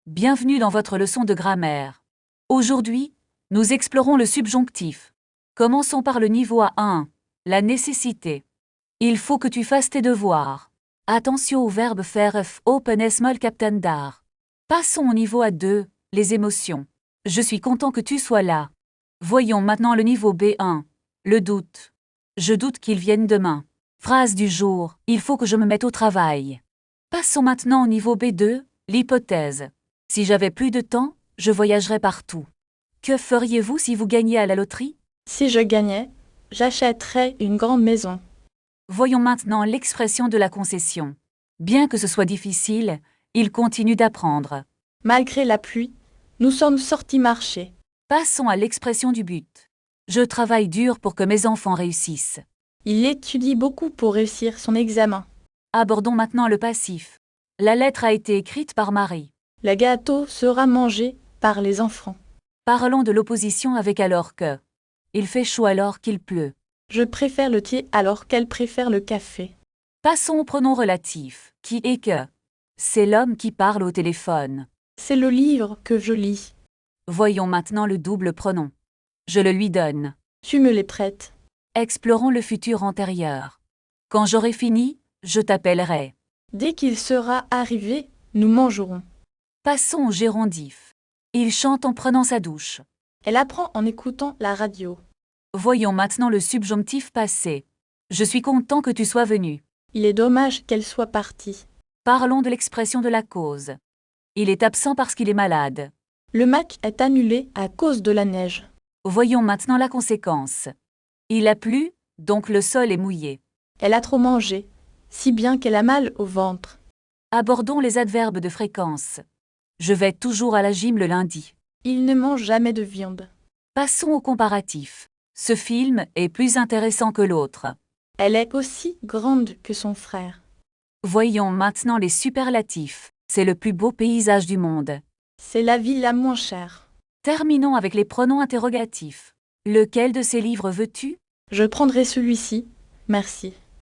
Bienvenue dans votre leçon de grammaire. Aujourd'hui, nous explorons le subjonctif. Commençons par le niveau A1, la nécessité. Il faut que tu fasses tes devoirs. Attention au verbe faire open small captain dar. Passons au niveau A2, les émotions. Je suis content que tu sois là. Voyons maintenant le niveau B1, le doute. Je doute qu'il vienne demain. Phrase du jour, il faut que je me mette au travail. Passons maintenant au niveau B2, l'hypothèse. Si j'avais plus de temps, je voyagerais partout. Que feriez-vous si vous gagniez à la loterie? Si je gagnais, j'achèterais une grande maison. Voyons maintenant l'expression de la concession. Bien que ce soit difficile, il continue d'apprendre. Malgré la pluie, nous sommes sortis marcher. Passons à l'expression du but. Je travaille dur pour que mes enfants réussissent. Il étudie beaucoup pour réussir son examen. Abordons maintenant le passif. La lettre a été écrite par Marie. Le gâteau sera mangé par les enfants. Parlons de l'opposition avec alors que. Il fait chaud alors qu'il pleut. Je préfère le thé alors qu'elle préfère le café. Passons au pronom relatif, qui est que. C'est l'homme qui parle au téléphone. C'est le livre que je lis. Voyons maintenant le double pronom. Je le lui donne. Tu me les prêtes. Explorons le futur antérieur. Quand j'aurai fini, je t'appellerai. Dès qu'il sera arrivé, nous mangerons. Passons au gérondif. Il chante en prenant sa douche. Elle apprend en écoutant la radio. Voyons maintenant le subjonctif passé. Je suis content que tu sois venu. Il est dommage qu'elle soit partie. Parlons de l'expression de la cause. Il est absent parce qu'il est malade. Le match est annulé à cause de la neige. Voyons maintenant la conséquence. Il a plu, donc le sol est mouillé. Elle a trop mangé, si bien qu'elle a mal au ventre. Abordons les adverbes de fréquence. Je vais toujours à la gym le lundi. Il ne mange jamais de viande. Passons au comparatif. Ce film est plus intéressant que l'autre. Elle est aussi grande que son frère. Voyons maintenant les superlatifs. C'est le plus beau paysage du monde. C'est la ville la moins chère. Terminons avec les pronoms interrogatifs. Lequel de ces livres veux-tu? Je prendrai celui-ci. Merci.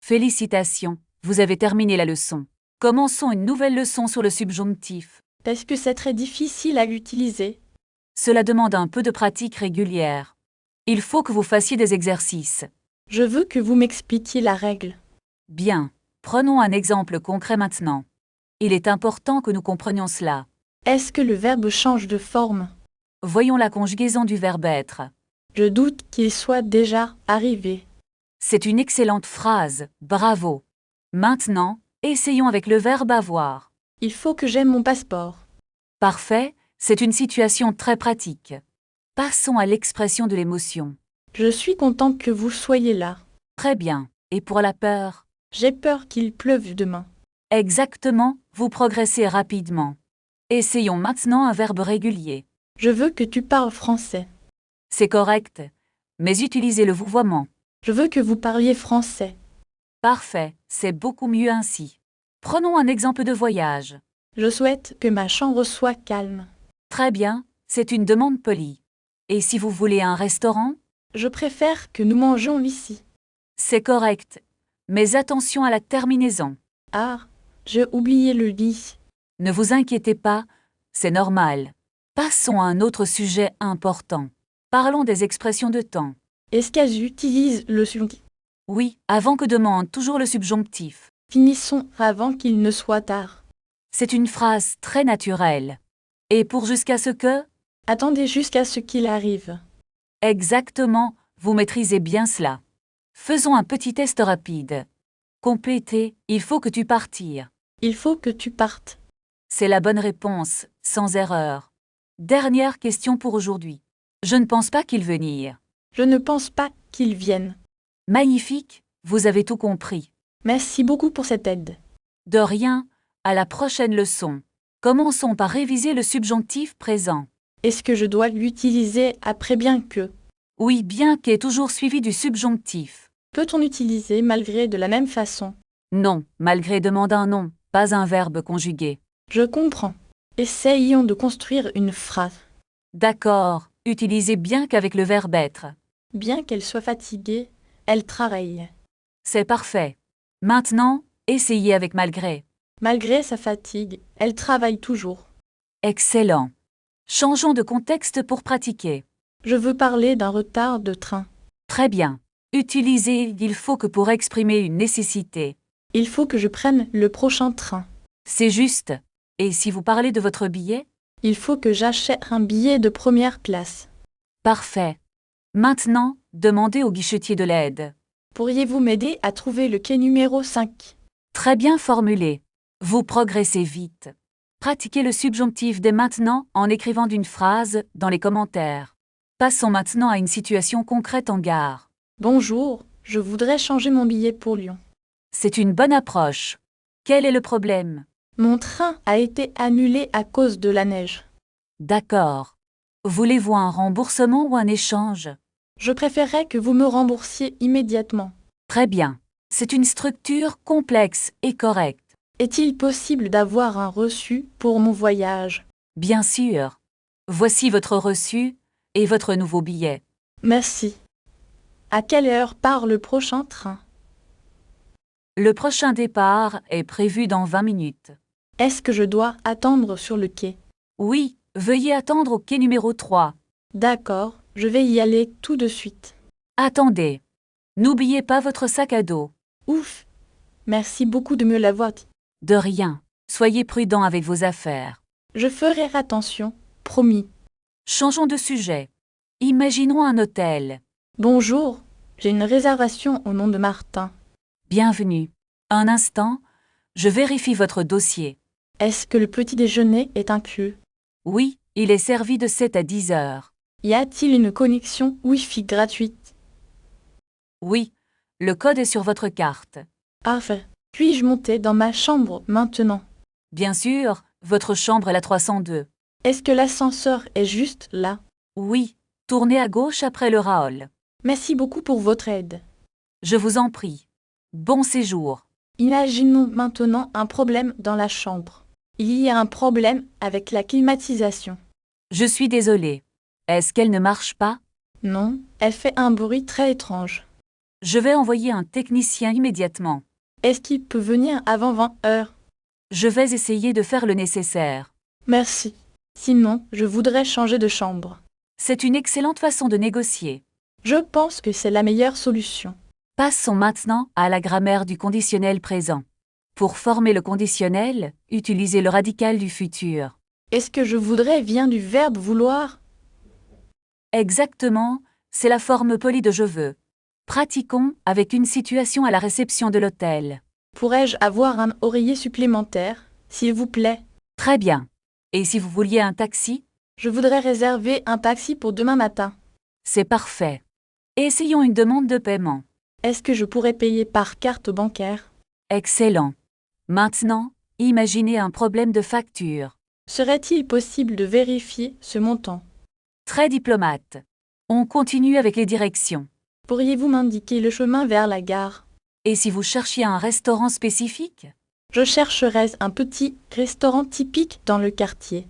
Félicitations, vous avez terminé la leçon. Commençons une nouvelle leçon sur le subjonctif. Parce que c'est très difficile à l'utiliser. Cela demande un peu de pratique régulière. Il faut que vous fassiez des exercices. Je veux que vous m'expliquiez la règle. Bien, prenons un exemple concret maintenant. Il est important que nous comprenions cela. Est-ce que le verbe change de forme? Voyons la conjugaison du verbe être. Je doute qu'il soit déjà arrivé. C'est une excellente phrase, bravo. Maintenant, essayons avec le verbe avoir. Il faut que j'aie mon passeport. Parfait, c'est une situation très pratique. Passons à l'expression de l'émotion. Je suis content que vous soyez là. Très bien. Et pour la peur? J'ai peur qu'il pleuve demain. Exactement, vous progressez rapidement. Essayons maintenant un verbe régulier. Je veux que tu parles français. C'est correct, mais utilisez le vouvoiement. Je veux que vous parliez français. Parfait, c'est beaucoup mieux ainsi. Prenons un exemple de voyage. Je souhaite que ma chambre soit calme. Très bien, c'est une demande polie. Et si vous voulez un restaurant? Je préfère que nous mangions ici. C'est correct, mais attention à la terminaison. Ah, j'ai oublié le lit. Ne vous inquiétez pas, c'est normal. Passons à un autre sujet important. Parlons des expressions de temps. Est-ce qu'elles utilisent le subjonctif? Oui, avant que demande toujours le subjonctif. Finissons avant qu'il ne soit tard. C'est une phrase très naturelle. Et pour jusqu'à ce que? Attendez jusqu'à ce qu'il arrive. Exactement, vous maîtrisez bien cela. Faisons un petit test rapide. Complétez, il faut que tu partir. Il faut que tu partes. C'est la bonne réponse, sans erreur. Dernière question pour aujourd'hui. Je ne pense pas qu'il venir. Je ne pense pas qu'il vienne. Magnifique, vous avez tout compris. Merci beaucoup pour cette aide. De rien, à la prochaine leçon. Commençons par réviser le subjonctif présent. Est-ce que je dois l'utiliser après bien que? Oui, bien qu'est toujours suivi du subjonctif. Peut-on l'utiliser malgré de la même façon? Non, malgré demande un nom, pas un verbe conjugué. Je comprends. Essayons de construire une phrase. D'accord, utilisez bien qu'avec le verbe être. Bien qu'elle soit fatiguée, elle travaille. C'est parfait. Maintenant, essayez avec malgré. Malgré sa fatigue, elle travaille toujours. Excellent. Changeons de contexte pour pratiquer. Je veux parler d'un retard de train. Très bien. Utilisez il faut que pour exprimer une nécessité. Il faut que je prenne le prochain train. C'est juste. Et si vous parlez de votre billet? Il faut que j'achète un billet de première classe. Parfait. Maintenant, demandez au guichetier de l'aide. Pourriez-vous m'aider à trouver le quai numéro 5? Très bien formulé. Vous progressez vite. Pratiquez le subjonctif dès maintenant en écrivant d'une phrase dans les commentaires. Passons maintenant à une situation concrète en gare. Bonjour, je voudrais changer mon billet pour Lyon. C'est une bonne approche. Quel est le problème? Mon train a été annulé à cause de la neige. D'accord. Voulez-vous un remboursement ou un échange? Je préférerais que vous me remboursiez immédiatement. Très bien. C'est une structure complexe et correcte. Est-il possible d'avoir un reçu pour mon voyage? Bien sûr. Voici votre reçu et votre nouveau billet. Merci. À quelle heure part le prochain train? Le prochain départ est prévu dans 20 minutes. Est-ce que je dois attendre sur le quai? Oui, veuillez attendre au quai numéro 3. D'accord, je vais y aller tout de suite. Attendez. N'oubliez pas votre sac à dos. Ouf! Merci beaucoup de me l'avoir dit. De rien. Soyez prudent avec vos affaires. Je ferai attention, promis. Changeons de sujet. Imaginons un hôtel. Bonjour, j'ai une réservation au nom de Martin. Bienvenue. Un instant, je vérifie votre dossier. Est-ce que le petit déjeuner est inclus? Oui, il est servi de 7 à 10 heures. Y a-t-il une connexion Wi-Fi gratuite? Oui, le code est sur votre carte. Parfait. Puis-je monter dans ma chambre maintenant? Bien sûr, votre chambre est la 302. Est-ce que l'ascenseur est juste là? Oui, tournez à gauche après le hall. Merci beaucoup pour votre aide. Je vous en prie. Bon séjour. Imaginons maintenant un problème dans la chambre. Il y a un problème avec la climatisation. Je suis désolée. Est-ce qu'elle ne marche pas? Non, elle fait un bruit très étrange. Je vais envoyer un technicien immédiatement. Est-ce qu'il peut venir avant 20 heures? Je vais essayer de faire le nécessaire. Merci. Sinon, je voudrais changer de chambre. C'est une excellente façon de négocier. Je pense que c'est la meilleure solution. Passons maintenant à la grammaire du conditionnel présent. Pour former le conditionnel, utilisez le radical du futur. Est-ce que je voudrais vient du verbe vouloir? Exactement, c'est la forme polie de je veux. Pratiquons avec une situation à la réception de l'hôtel. Pourrais-je avoir un oreiller supplémentaire, s'il vous plaît? Très bien. Et si vous vouliez un taxi? Je voudrais réserver un taxi pour demain matin. C'est parfait. Essayons une demande de paiement. Est-ce que je pourrais payer par carte bancaire? Excellent. Maintenant, imaginez un problème de facture. Serait-il possible de vérifier ce montant? Très diplomate. On continue avec les directions. Pourriez-vous m'indiquer le chemin vers la gare? Et si vous cherchiez un restaurant spécifique? Je chercherais un petit restaurant typique dans le quartier.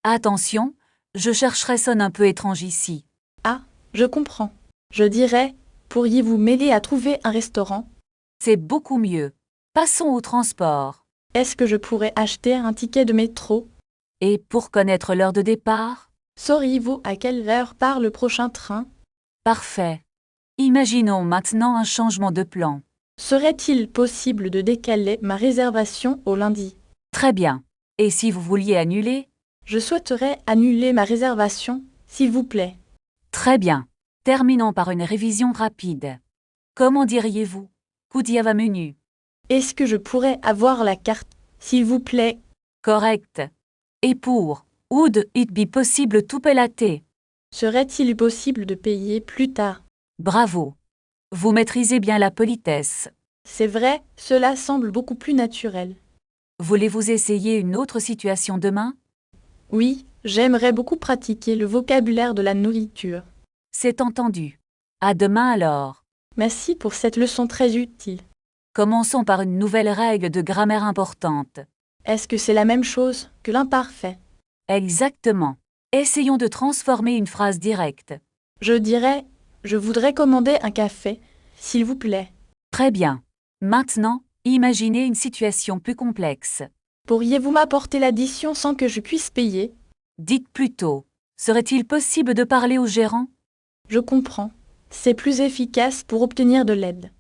Attention, je chercherais sonne un peu étrange ici. Ah, je comprends. Je dirais, pourriez-vous m'aider à trouver un restaurant? C'est beaucoup mieux. Passons au transport. Est-ce que je pourrais acheter un ticket de métro? Et pour connaître l'heure de départ? Sauriez-vous à quelle heure part le prochain train? Parfait. Imaginons maintenant un changement de plan. Serait-il possible de décaler ma réservation au lundi? Très bien. Et si vous vouliez annuler? Je souhaiterais annuler ma réservation, s'il vous plaît. Très bien. Terminons par une révision rapide. Comment diriez-vous? Kudiava menu. Est-ce que je pourrais avoir la carte, s'il vous plaît? Correct. Et pour would it be possible to pay latte? Serait-il possible de payer plus tard? Bravo. Vous maîtrisez bien la politesse. C'est vrai, cela semble beaucoup plus naturel. Voulez-vous essayer une autre situation demain? Oui, j'aimerais beaucoup pratiquer le vocabulaire de la nourriture. C'est entendu. À demain alors. Merci pour cette leçon très utile. Commençons par une nouvelle règle de grammaire importante. Est-ce que c'est la même chose que l'imparfait? Exactement. Essayons de transformer une phrase directe. Je dirais, je voudrais commander un café, s'il vous plaît. Très bien. Maintenant, imaginez une situation plus complexe. Pourriez-vous m'apporter l'addition sans que je puisse payer? Dites plutôt. Serait-il possible de parler au gérant? Je comprends. C'est plus efficace pour obtenir de l'aide.